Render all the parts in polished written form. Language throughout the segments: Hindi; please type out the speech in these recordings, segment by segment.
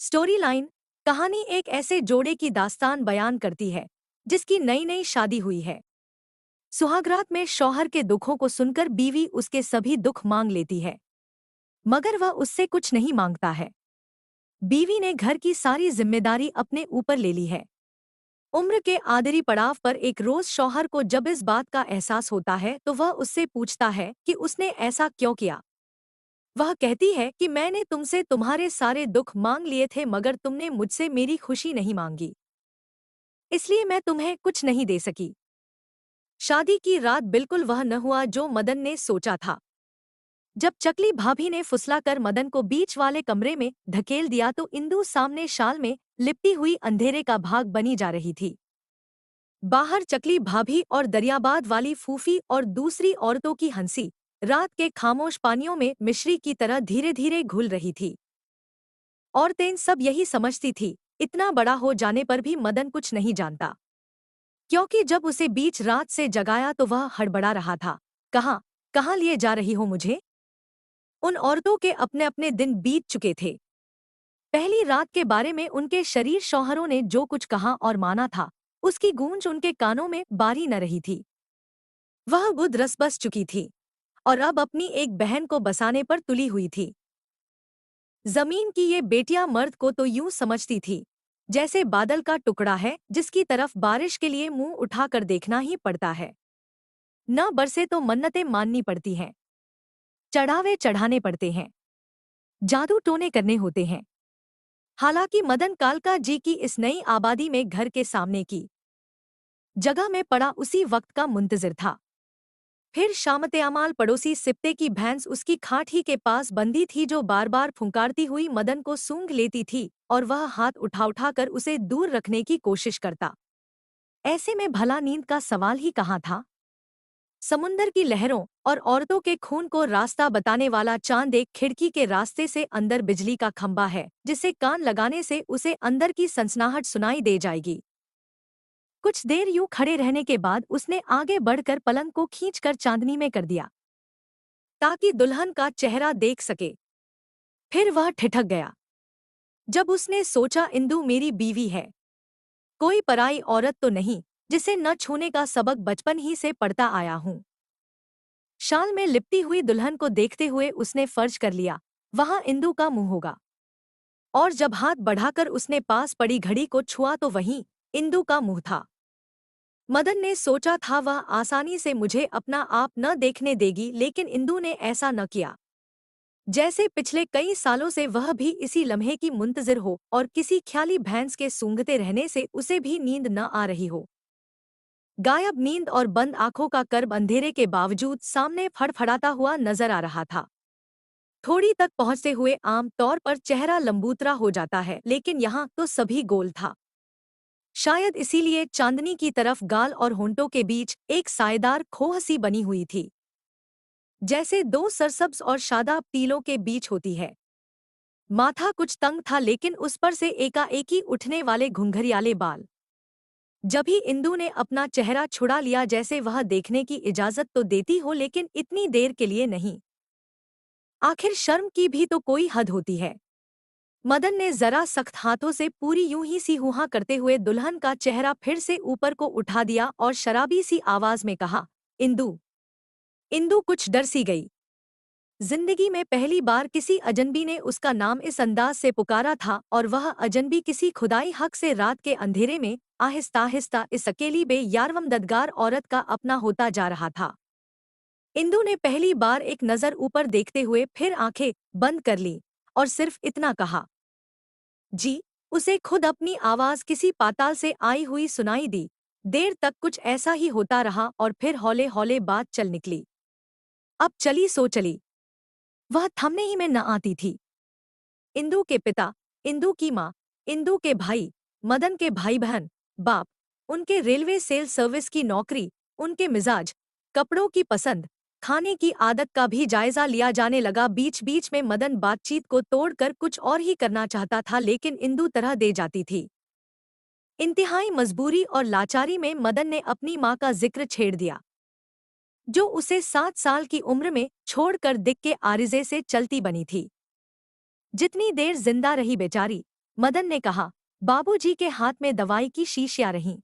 Story line. कहानी एक ऐसे जोड़े की दास्तान बयान करती है जिसकी नई नई शादी हुई है। सुहागरात में शौहर के दुखों को सुनकर बीवी उसके सभी दुख मांग लेती है, मगर वह उससे कुछ नहीं मांगता है। बीवी ने घर की सारी जिम्मेदारी अपने ऊपर ले ली है। उम्र के आखिरी पड़ाव पर एक रोज शौहर को जब इस बात का एहसास होता है तो वह उससे पूछता है कि उसने ऐसा क्यों किया। वह कहती है कि मैंने तुमसे तुम्हारे सारे दुख मांग लिए थे, मगर तुमने मुझसे मेरी खुशी नहीं मांगी, इसलिए मैं तुम्हें कुछ नहीं दे सकी। शादी की रात बिल्कुल वह न हुआ जो मदन ने सोचा था। जब चकली भाभी ने फुसलाकर मदन को बीच वाले कमरे में धकेल दिया तो इंदु सामने शाल में लिपटी हुई अंधेरे का भाग बनी जा रही थी। बाहर चकली भाभी और दरियाबाद वाली फूफी और दूसरी औरतों की हंसी रात के खामोश पानियों में मिश्री की तरह धीरे धीरे घुल रही थी। औरतें सब यही समझती थी, इतना बड़ा हो जाने पर भी मदन कुछ नहीं जानता, क्योंकि जब उसे बीच रात से जगाया तो वह हड़बड़ा रहा था। कहाँ कहाँ लिए जा रही हो मुझे? उन औरतों के अपने अपने दिन बीत चुके थे। पहली रात के बारे में उनके शरीर शौहरों ने जो कुछ कहा और माना था, उसकी गूंज उनके कानों में बारी न रही थी। वह बुध रस बस चुकी थी और अब अपनी एक बहन को बसाने पर तुली हुई थी। जमीन की ये बेटियां मर्द को तो यूं समझती थी जैसे बादल का टुकड़ा है जिसकी तरफ बारिश के लिए मुंह उठाकर देखना ही पड़ता है। न बरसे तो मन्नतें माननी पड़ती हैं, चढ़ावे चढ़ाने पड़ते हैं, जादू टोने करने होते हैं। हालांकि मदन कालका जी की इस नई आबादी में घर के सामने की जगह में पड़ा उसी वक्त का मुंतजिर था। फिर शामतेयामाल पड़ोसी सिप्ते की भैंस उसकी खाट ही के पास बंधी थी जो बार बार फुंकारती हुई मदन को सूंघ लेती थी और वह हाथ उठा उठाकर उसे दूर रखने की कोशिश करता। ऐसे में भला नींद का सवाल ही कहाँ था। समुंदर की लहरों और औरतों के खून को रास्ता बताने वाला चांद एक खिड़की के रास्ते से अंदर बिजली का खंभा है जिसे कान लगाने से उसे अंदर की सनसनाहट सुनाई दे जाएगी। कुछ देर यूं खड़े रहने के बाद उसने आगे बढ़कर पलंग को खींचकर चांदनी में कर दिया ताकि दुल्हन का चेहरा देख सके। फिर वह ठिठक गया जब उसने सोचा, इंदु मेरी बीवी है, कोई पराई औरत तो नहीं जिसे न छूने का सबक बचपन ही से पढ़ता आया हूं। शाल में लिपटी हुई दुल्हन को देखते हुए उसने फर्ज कर लिया वहां इंदु का मुंह होगा, और जब हाथ बढ़ाकर उसने पास पड़ी घड़ी को छुआ तो वहीं इंदु का मुंह था। मदन ने सोचा था वह आसानी से मुझे अपना आप न देखने देगी, लेकिन इंदु ने ऐसा न किया। जैसे पिछले कई सालों से वह भी इसी लम्हे की मुंतजिर हो और किसी ख्याली भैंस के सूंघते रहने से उसे भी नींद न आ रही हो। गायब नींद और बंद आंखों का कर्ब अंधेरे के बावजूद सामने फड़फड़ाता हुआ नजर आ रहा था। थोड़ी तक पहुंचते हुए आम तौर पर चेहरा लंबूतरा हो जाता है, लेकिन यहाँ तो सभी गोल था। शायद इसीलिए चांदनी की तरफ गाल और होंठों के बीच एक सायेदार खोहसी बनी हुई थी, जैसे दो सरसब्ज और शादाब तिलों के बीच होती है। माथा कुछ तंग था, लेकिन उस पर से एकाएकी उठने वाले घुंघरियाले बाल। जब ही इंदु ने अपना चेहरा छुड़ा लिया, जैसे वह देखने की इजाजत तो देती हो लेकिन इतनी देर के लिए नहीं। आखिर शर्म की भी तो कोई हद होती है। मदन ने जरा सख्त हाथों से पूरी यूं ही सी हुआ करते हुए दुल्हन का चेहरा फिर से ऊपर को उठा दिया और शराबी सी आवाज में कहा, इंदु। इंदु कुछ डर सी गई। जिंदगी में पहली बार किसी अजनबी ने उसका नाम इस अंदाज से पुकारा था, और वह अजनबी किसी खुदाई हक से रात के अंधेरे में आहिस्ता आहिस्ता इस अकेली बेयारवमददगार औरत का अपना होता जा रहा था। इंदु ने पहली बार एक नजर ऊपर देखते हुए फिर आंखें बंद कर ली और सिर्फ इतना कहा, जी। उसे खुद अपनी आवाज किसी पाताल से आई हुई सुनाई दी। देर तक कुछ ऐसा ही होता रहा और फिर हौले हौले बात चल निकली। अब चली सो चली, वह थमने ही में न आती थी। इंदु के पिता, इंदु की माँ, इंदु के भाई, मदन के भाई बहन, बाप, उनके रेलवे सेल सर्विस की नौकरी, उनके मिजाज, कपड़ों की पसंद, खाने की आदत का भी जायजा लिया जाने लगा। बीच बीच में मदन बातचीत को तोड़कर कुछ और ही करना चाहता था, लेकिन इंदु तरह दे जाती थी। इंतहाई मजबूरी और लाचारी में मदन ने अपनी माँ का जिक्र छेड़ दिया, जो उसे 7 साल की उम्र में छोड़कर दिक के आरिजे से चलती बनी थी। जितनी देर जिंदा रही बेचारी, मदन ने कहा। बाबूजी के हाथ में दवाई की शीशियां रहीं।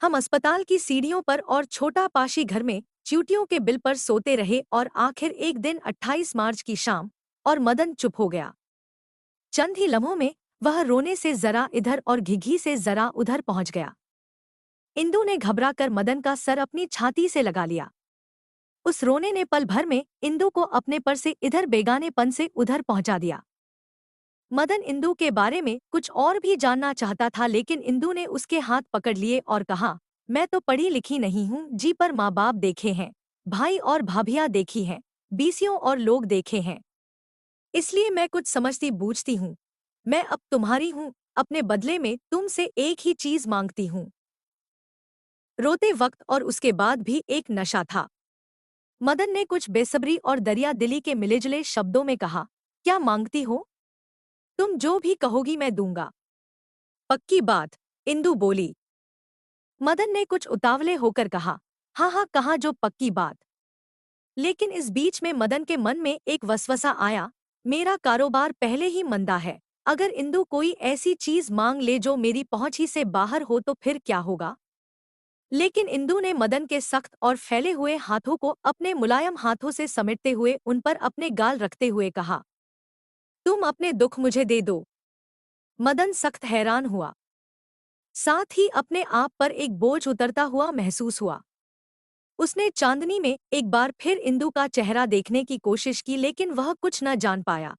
हम अस्पताल की सीढ़ियों पर और छोटा पाशी घर में च्यूटियों के बिल पर सोते रहे और आखिर एक दिन 28 मार्च की शाम और मदन चुप हो गया। चंद ही लम्हों में वह रोने से जरा इधर और घिघी से जरा उधर पहुंच गया। इंदु ने घबराकर मदन का सर अपनी छाती से लगा लिया। उस रोने ने पल भर में इंदु को अपने पर से इधर बेगानेपन से उधर पहुंचा दिया। मदन इंदु के बारे में कुछ और भी जानना चाहता था, लेकिन इंदु ने उसके हाथ पकड़ लिए और कहा, मैं तो पढ़ी लिखी नहीं हूँ जी, पर माँ बाप देखे हैं, भाई और भाभियाँ देखी हैं, बीसियों और लोग देखे हैं, इसलिए मैं कुछ समझती बूझती हूँ। मैं अब तुम्हारी हूँ, अपने बदले में तुमसे एक ही चीज मांगती हूँ। रोते वक्त और उसके बाद भी एक नशा था। मदन ने कुछ बेसब्री और दरिया दिली के मिलेजुले शब्दों में कहा, क्या मांगती हो? तुम जो भी कहोगी मैं दूंगा। पक्की बात? इंदु बोली। मदन ने कुछ उतावले होकर कहा, हाँ हाँ, कहाँ जो पक्की बात। लेकिन इस बीच में मदन के मन में एक वसवसा आया, मेरा कारोबार पहले ही मंदा है, अगर इंदु कोई ऐसी चीज मांग ले जो मेरी पहुंच ही से बाहर हो तो फिर क्या होगा? लेकिन इंदु ने मदन के सख्त और फैले हुए हाथों को अपने मुलायम हाथों से समेटते हुए उन पर अपने गाल रखते हुए कहा, तुम अपने दुख मुझे दे दो। मदन सख्त हैरान हुआ, साथ ही अपने आप पर एक बोझ उतरता हुआ महसूस हुआ। उसने चांदनी में एक बार फिर इंदु का चेहरा देखने की कोशिश की, लेकिन वह कुछ न जान पाया।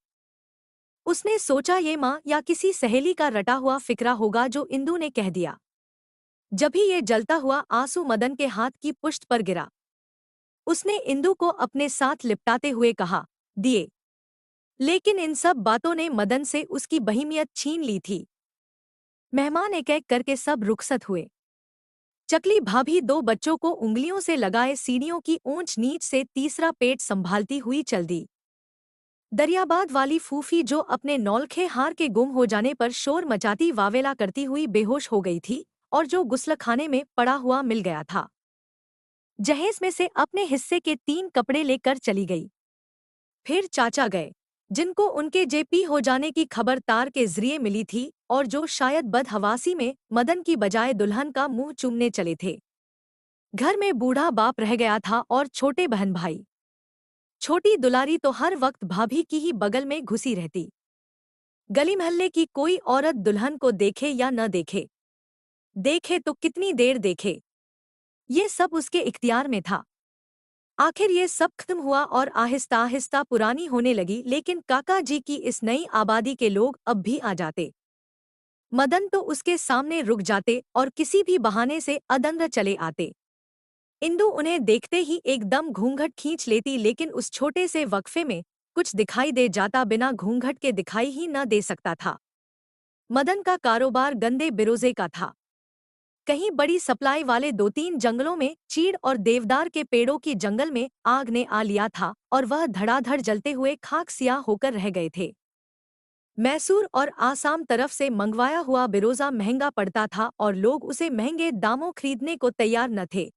उसने सोचा ये माँ या किसी सहेली का रटा हुआ फिक्रा होगा जो इंदु ने कह दिया। जभी ये जलता हुआ आंसू मदन के हाथ की पुष्ट पर गिरा, उसने इंदु को अपने साथ लिपटाते हुए कहा, दिए। लेकिन इन सब बातों ने मदन से उसकी बहीमियत छीन ली थी। मेहमान एक एक करके सब रुखसत हुए। चकली भाभी दो बच्चों को उंगलियों से लगाए सीढ़ियों की ऊंच नीच से तीसरा पेट संभालती हुई चल दी। दरियाबाद वाली फूफी जो अपने नौलखे हार के गुम हो जाने पर शोर मचाती वावेला करती हुई बेहोश हो गई थी और जो गुस्लखाने में पड़ा हुआ मिल गया था, जहेज में से अपने हिस्से के 3 कपड़े लेकर चली गई। फिर चाचा गए, जिनको उनके जेपी हो जाने की खबर तार के जरिए मिली थी और जो शायद बदहवासी में मदन की बजाय दुल्हन का मुंह चूमने चले थे। घर में बूढ़ा बाप रह गया था और छोटे बहन भाई। छोटी दुलारी तो हर वक्त भाभी की ही बगल में घुसी रहती। गली मोहल्ले की कोई औरत दुल्हन को देखे या न देखे, देखे तो कितनी देर देखे, ये सब उसके इख्तियार में था। आखिर ये सब खत्म हुआ और आहिस्ता आहिस्ता पुरानी होने लगी, लेकिन काका जी की इस नई आबादी के लोग अब भी आ जाते। मदन तो उसके सामने रुक जाते और किसी भी बहाने से अदंग चले आते। इंदु उन्हें देखते ही एकदम घूंघट खींच लेती, लेकिन उस छोटे से वक्फे में कुछ दिखाई दे जाता बिना घूंघट के दिखाई ही न दे सकता था। मदन का कारोबार गंदे बिरोजे का था। कहीं बड़ी सप्लाई वाले 2-3 जंगलों में चीड़ और देवदार के पेड़ों की जंगल में आग ने आ लिया था और वह धड़ाधड़ जलते हुए खाक सियाह होकर रह गए थे। मैसूर और आसाम तरफ से मंगवाया हुआ बिरोजा महंगा पड़ता था और लोग उसे महंगे दामों खरीदने को तैयार न थे।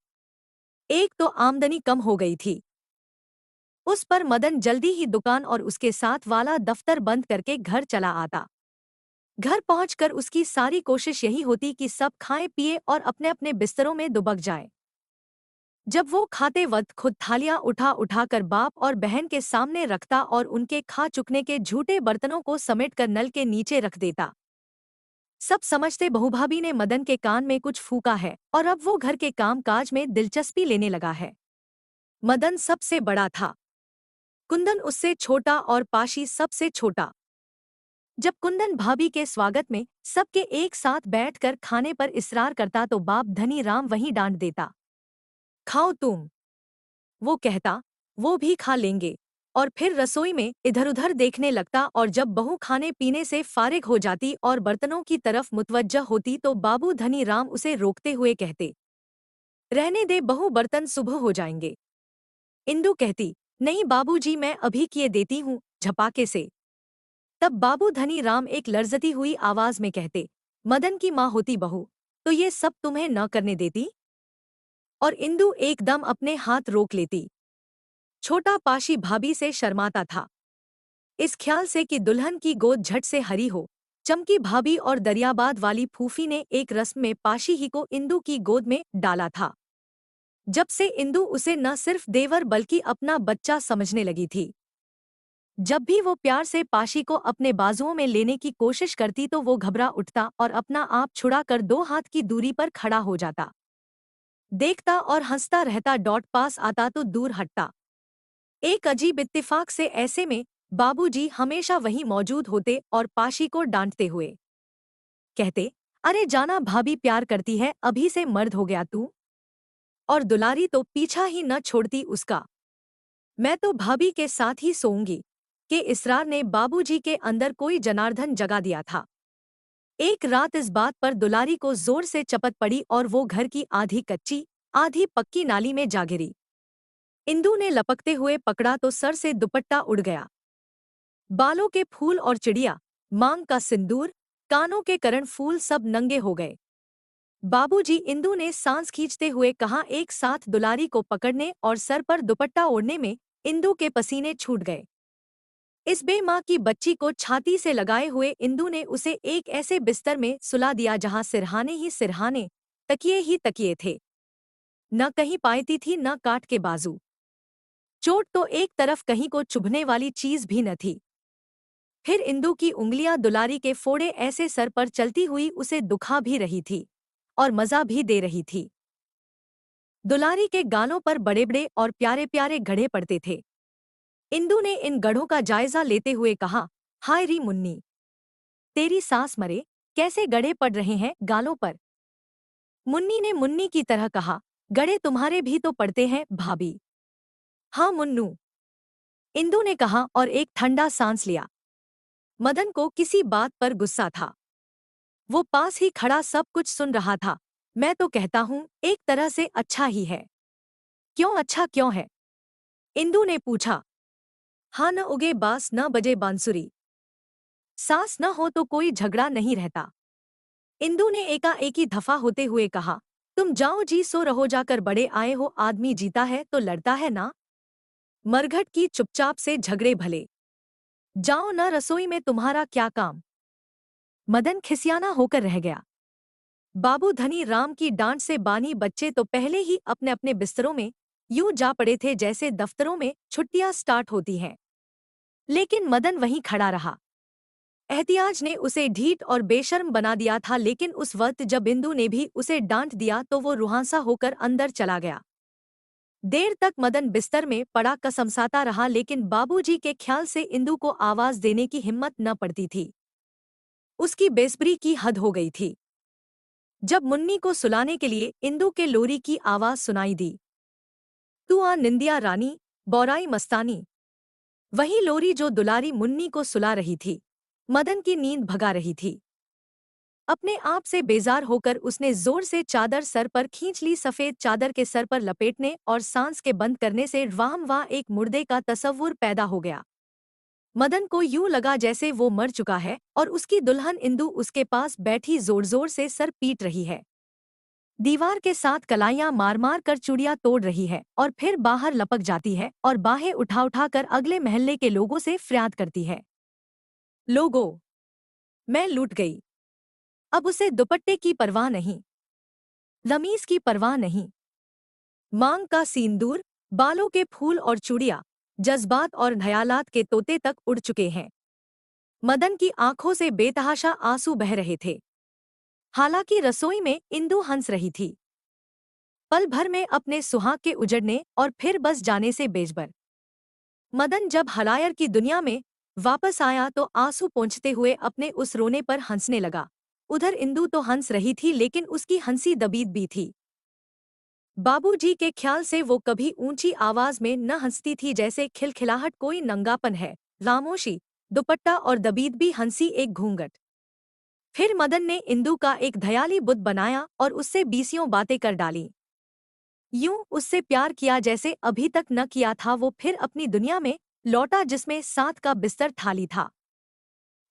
एक तो आमदनी कम हो गई थी, उस पर मदन जल्दी ही दुकान और उसके साथ वाला दफ्तर बंद करके घर चला आता। घर पहुंचकर उसकी सारी कोशिश यही होती कि सब खाएं पिए और अपने अपने बिस्तरों में दुबक जाए। जब वो खाते वक्त खुद थालियां उठा उठाकर बाप और बहन के सामने रखता और उनके खा चुकने के झूठे बर्तनों को समेटकर नल के नीचे रख देता। सब समझते बहुभाभी ने मदन के कान में कुछ फूका है और अब वो घर के काम काज में दिलचस्पी लेने लगा है। मदन सबसे बड़ा था, कुंदन उससे छोटा और पाशी सबसे छोटा। जब कुंदन भाभी के स्वागत में सबके एक साथ बैठकर खाने पर इसरार करता तो बाप धनी राम वहीं डांट देता, खाओ तुम। वो कहता, वो भी खा लेंगे, और फिर रसोई में इधर उधर देखने लगता। और जब बहू खाने पीने से फारिग हो जाती और बर्तनों की तरफ मुतवज्जह होती तो बाबू धनी राम उसे रोकते हुए कहते, रहने दे बहू, बर्तन सुबह हो जाएंगे। इंदु कहती, नहीं बाबूजी, मैं अभी किए देती हूँ, झपाके से। तब बाबू धनी राम एक लर्जती हुई आवाज में कहते, मदन की माँ होती बहू तो ये सब तुम्हें न करने देती। और इंदु एकदम अपने हाथ रोक लेती। छोटा पाशी भाभी से शर्माता था, इस ख्याल से कि दुल्हन की गोद झट से हरी हो चमकी भाभी और दरियाबाद वाली फूफी ने एक रस्म में पाशी ही को इंदू की गोद में डाला था। जब से इंदू उसे न सिर्फ देवर बल्कि अपना बच्चा समझने लगी थी। जब भी वो प्यार से पाशी को अपने बाजुओं में लेने की कोशिश करती तो वो घबरा उठता और अपना आप छुड़ाकर 2 हाथ की दूरी पर खड़ा हो जाता। देखता और हंसता रहता, डॉट पास आता तो दूर हटता। एक अजीब इत्तेफाक से ऐसे में बाबूजी हमेशा वहीं मौजूद होते और पाशी को डांटते हुए कहते, अरे जाना, भाभी प्यार करती है, अभी से मर्द हो गया तू। और दुलारी तो पीछा ही न छोड़ती उसका। मैं तो भाभी के साथ ही सोऊंगी के इसरार ने बाबूजी के अंदर कोई जनार्दन जगा दिया था। एक रात इस बात पर दुलारी को जोर से चपत पड़ी और वो घर की आधी कच्ची आधी पक्की नाली में जा गिरी। इंदू ने लपकते हुए पकड़ा तो सर से दुपट्टा उड़ गया। बालों के फूल और चिड़िया, मांग का सिंदूर, कानों के करण फूल सब नंगे हो गए। बाबूजी, इंदू ने सांस खींचते हुए कहा। एक साथ दुलारी को पकड़ने और सर पर दुपट्टा ओढ़ने में इंदू के पसीने छूट गए। इस बेमां की बच्ची को छाती से लगाए हुए इंदू ने उसे एक ऐसे बिस्तर में सुला दिया जहां सिरहाने ही सिरहाने, तकिए ही तकिए थे। न कहीं पायती थी न काट के बाजू। चोट तो एक तरफ कहीं को चुभने वाली चीज भी न थी। फिर इंदू की उंगलियां दुलारी के फोड़े ऐसे सर पर चलती हुई उसे दुखा भी रही थी और मजा भी दे रही थी। दुलारी के गालों पर बड़े बड़े और प्यारे प्यारे गढ़े पड़ते थे। इंदू ने इन गढ़ों का जायजा लेते हुए कहा, हाय री मुन्नी, तेरी सास मरे, कैसे गड़े पड़ रहे हैं गालों पर। मुन्नी ने मुन्नी की तरह कहा, गड़े तुम्हारे भी तो पड़ते हैं भाभी। हाँ मुन्नू, इंदू ने कहा और एक ठंडा सांस लिया। मदन को किसी बात पर गुस्सा था। वो पास ही खड़ा सब कुछ सुन रहा था। मैं तो कहता हूँ एक तरह से अच्छा ही है। क्यों अच्छा क्यों है? इंदू ने पूछा। हाँ, न उगे बास न बजे बांसुरी। सास न हो तो कोई झगड़ा नहीं रहता। इंदू ने एकाएकी धफा होते हुए कहा, तुम जाओ जी, सो रहो जाकर, बड़े आए हो, आदमी जीता है तो लड़ता है ना। मरघट की चुपचाप से झगड़े भले। जाओ न, रसोई में तुम्हारा क्या काम। मदन खिसियाना होकर रह गया। बाबू धनी राम की डांट से बानी बच्चे तो पहले ही अपने अपने बिस्तरों में यूं जा पड़े थे जैसे दफ्तरों में छुट्टियां स्टार्ट होती हैं। लेकिन मदन वहीं खड़ा रहा। एहतियाज ने उसे ढीठ और बेशर्म बना दिया था, लेकिन उस वक्त जब इंदू ने भी उसे डांट दिया तो वो रुहांसा होकर अंदर चला गया। देर तक मदन बिस्तर में पड़ा कसमसाता रहा, लेकिन बाबूजी के ख्याल से इंदू को आवाज देने की हिम्मत न पड़ती थी। उसकी बेस्ब्री की हद हो गई थी। जब मुन्नी को सुलाने के लिए इंदू के लोरी की आवाज सुनाई दी, तू आ निंदिया रानी, बौराई मस्तानी। वही लोरी जो दुलारी मुन्नी को सुला रही थी, मदन की नींद भगा रही थी। अपने आप से बेजार होकर उसने जोर से चादर सर पर खींच ली। सफेद चादर के सर पर लपेटने और सांस के बंद करने से वाह एक मुर्दे का तसव्वुर पैदा हो गया। मदन को यूं लगा जैसे वो मर चुका है और उसकी दुल्हन इंदू उसके पास बैठी जोर जोर से सर पीट रही है, दीवार के साथ कलाइयां मार मार कर चूड़ियां तोड़ रही है और फिर बाहर लपक जाती है और बाहें उठा उठा कर अगले महल्ले के लोगों से फरियाद करती है, लोगों, मैं लूट गई। अब उसे दुपट्टे की परवाह नहीं, रमीज की परवाह नहीं। मांग का सिंदूर, बालों के फूल और चूड़ियां, जज्बात और ख्यालात के तोते तक उड़ चुके हैं। मदन की आंखों से बेतहाशा आंसू बह रहे थे। हालांकि रसोई में इंदू हंस रही थी, पल भर में अपने सुहाग के उजड़ने और फिर बस जाने से बेजबर। मदन जब हलायर की दुनिया में वापस आया तो आंसू पोंछते हुए अपने उस रोने पर हंसने लगा। उधर इंदू तो हंस रही थी, लेकिन उसकी हंसी दबीत भी थी। बाबूजी के ख्याल से वो कभी ऊंची आवाज में न हंसती थी जैसे खिलखिलाहट कोई नंगापन है, खामोशी, दुपट्टा और दबीत भी हंसी एक घूंघट। फिर मदन ने इंदू का एक दयाली बुत बनाया और उससे बीसियों बातें कर डाली। यूं उससे प्यार किया जैसे अभी तक न किया था। वो फिर अपनी दुनिया में लौटा जिसमें साथ का बिस्तर थाली था।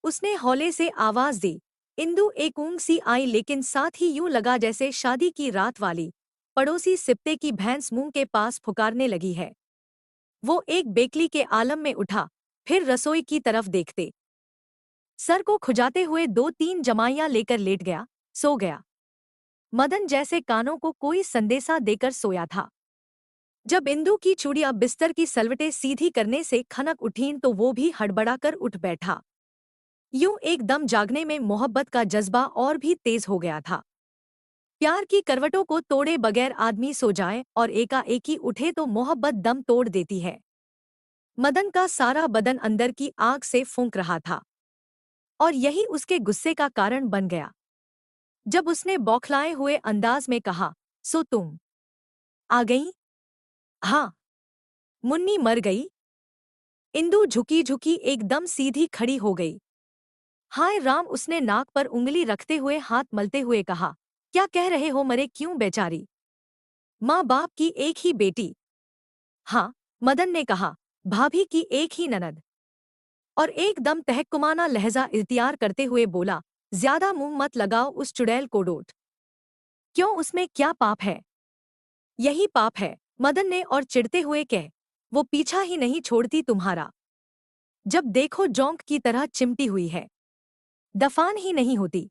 उसने हौले से आवाज दी, इंदू। एक ऊँग सी आई, लेकिन साथ ही यूं लगा जैसे शादी की रात वाली पड़ोसी सिप्ते की भैंस मुंह के पास पुकारने लगी है। वो एक बेकली के आलम में उठा, फिर रसोई की तरफ देखते सर को खुजाते हुए 2-3 जमाइयां लेकर लेट गया, सो गया। मदन जैसे कानों को कोई संदेशा देकर सोया था। जब इंदु की चूड़ियां बिस्तर की सलवटें सीधी करने से खनक उठीं तो वो भी हड़बड़ाकर उठ बैठा। यूं एकदम जागने में मोहब्बत का जज्बा और भी तेज हो गया था। प्यार की करवटों को तोड़े बगैर आदमी सो जाए और एकाएकी उठे तो मोहब्बत दम तोड़ देती है। मदन का सारा बदन अंदर की आग से फूंक रहा था और यही उसके गुस्से का कारण बन गया। जब उसने बौखलाए हुए अंदाज में कहा, सो तुम आ गई? हाँ। मुन्नी मर गई? इंदु झुकी झुकी एकदम सीधी खड़ी हो गई। हाय राम, उसने नाक पर उंगली रखते हुए हाथ मलते हुए कहा, क्या कह रहे हो, मरे क्यों बेचारी? माँ बाप की एक ही बेटी। हाँ, मदन ने कहा, भाभी की एक ही ननद। और एकदम तहकुमाना लहजा इख्तियार करते हुए बोला, ज्यादा मुंह मत लगाओ उस चुड़ैल को डोट। क्यों, उसमें क्या पाप है? यही पाप है, मदन ने और चिढ़ते हुए कह, वो पीछा ही नहीं छोड़ती तुम्हारा। जब देखो जोंक की तरह चिमटी हुई है, दफान ही नहीं होती।